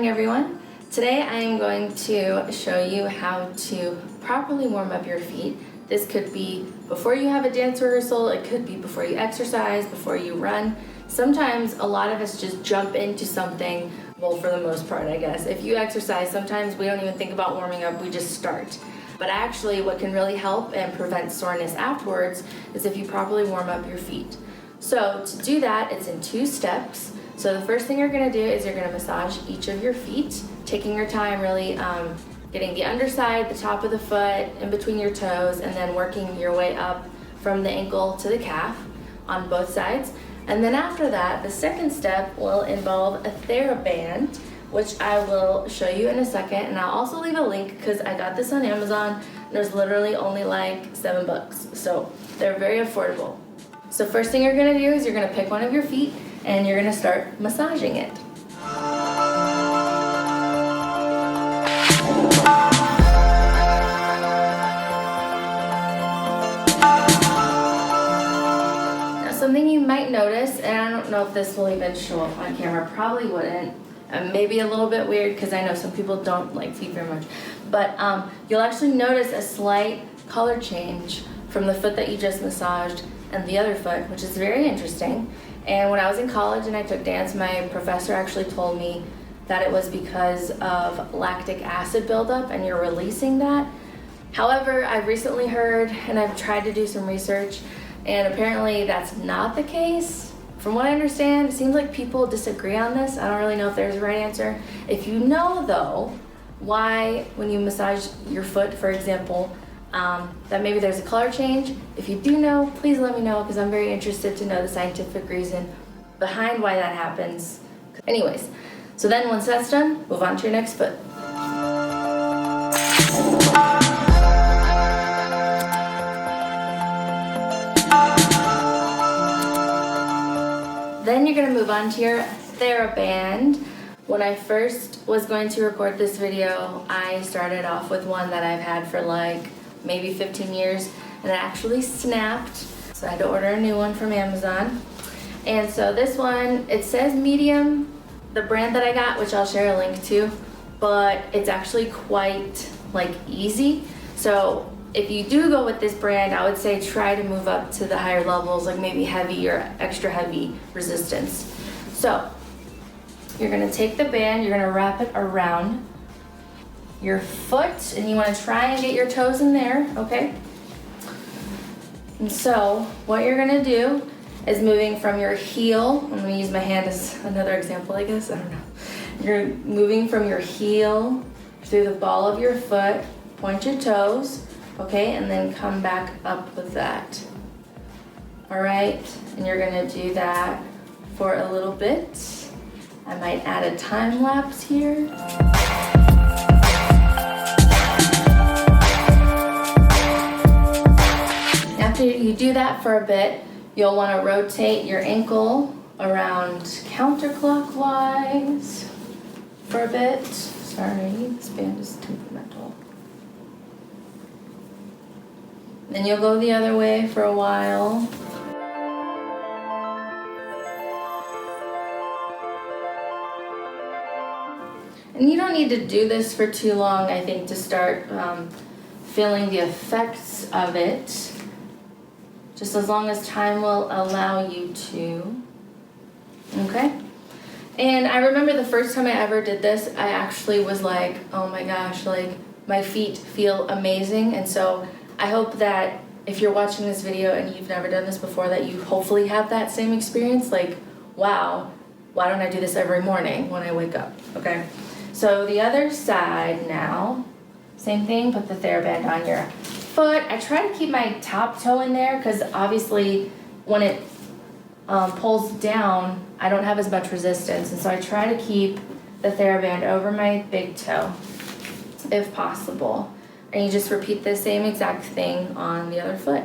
morning, everyone. Today I am going to show you how to properly warm up your feet. This could be before you have a dance rehearsal, it could be before you exercise, before you run. Sometimes a lot of us just jump into something, well, for the most part, I guess. If you exercise, sometimes we don't even think about warming up, we just start. But actually, what can really help and prevent soreness afterwards is if you properly warm up your feet. So to do that, it's in 2 steps. So the first thing you're gonna do is you're gonna massage each of your feet, taking your time really getting the underside, the top of the foot, in between your toes, and then working your way up from the ankle to the calf on both sides. And then after that, the second step will involve a TheraBand, which I will show you in a second. And I'll also leave a link because I got this on Amazon and it was literally only like $7. So they're very affordable. So first thing you're gonna do is you're gonna pick one of your feet and you're gonna start massaging it. Now something you might notice, and I don't know if this will even show up on camera, probably wouldn't, maybe a little bit weird because I know some people don't like feet very much, but you'll actually notice a slight color change from the foot that you just massaged and the other foot, which is very interesting. And when I was in college and I took dance, my professor actually told me that it was because of lactic acid buildup and you're releasing that. However, I've recently heard and I've tried to do some research and apparently that's not the case. From what I understand, it seems like people disagree on this. I don't really know if there's a right answer. If you know though, why when you massage your foot, for example, that maybe there's a color change. If you do know, please let me know because I'm very interested to know the scientific reason behind why that happens. Anyways, so then once that's done, move on to your next foot. Then you're gonna move on to your TheraBand. When I first was going to record this video, I started off with one that I've had for like maybe 15 years, and it actually snapped. So I had to order a new one from Amazon. And so this one, it says medium, the brand that I got, which I'll share a link to, but it's actually quite like easy. So if you do go with this brand, I would say try to move up to the higher levels, like maybe heavy or extra heavy resistance. So you're gonna take the band, you're gonna wrap it around your foot, and you want to try and get your toes in there, okay? And so what you're gonna do is moving from your heel, I'm gonna use my hand as another example, I guess, I don't know. You're moving from your heel through the ball of your foot, point your toes, okay, and then come back up with that. All right, and you're gonna do that for a little bit. I might add a time lapse here. After you do that for a bit, you'll want to rotate your ankle around counterclockwise for a bit. Sorry, this band is temperamental. Then you'll go the other way for a while. And you don't need to do this for too long, I think, to start feeling the effects of it. Just as long as time will allow you to, okay? And I remember the first time I ever did this, I actually was like, oh my gosh, like my feet feel amazing. And so I hope that if you're watching this video and you've never done this before, that you hopefully have that same experience, like, wow, why don't I do this every morning when I wake up, okay? So the other side now, same thing, put the TheraBand on your foot. I try to keep my top toe in there because obviously when it pulls down, I don't have as much resistance. And so I try to keep the TheraBand over my big toe if possible. And you just repeat the same exact thing on the other foot.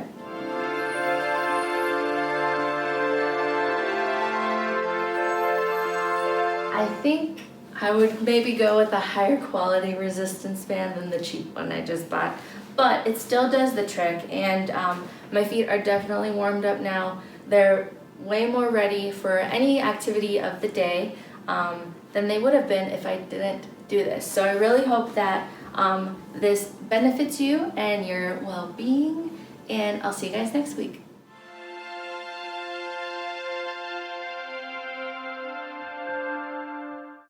I think I would maybe go with a higher quality resistance band than the cheap one I just bought. But it still does the trick, and my feet are definitely warmed up now. They're way more ready for any activity of the day. than they would have been if I didn't do this. So I really hope that this benefits you and your well-being, and I'll see you guys next week.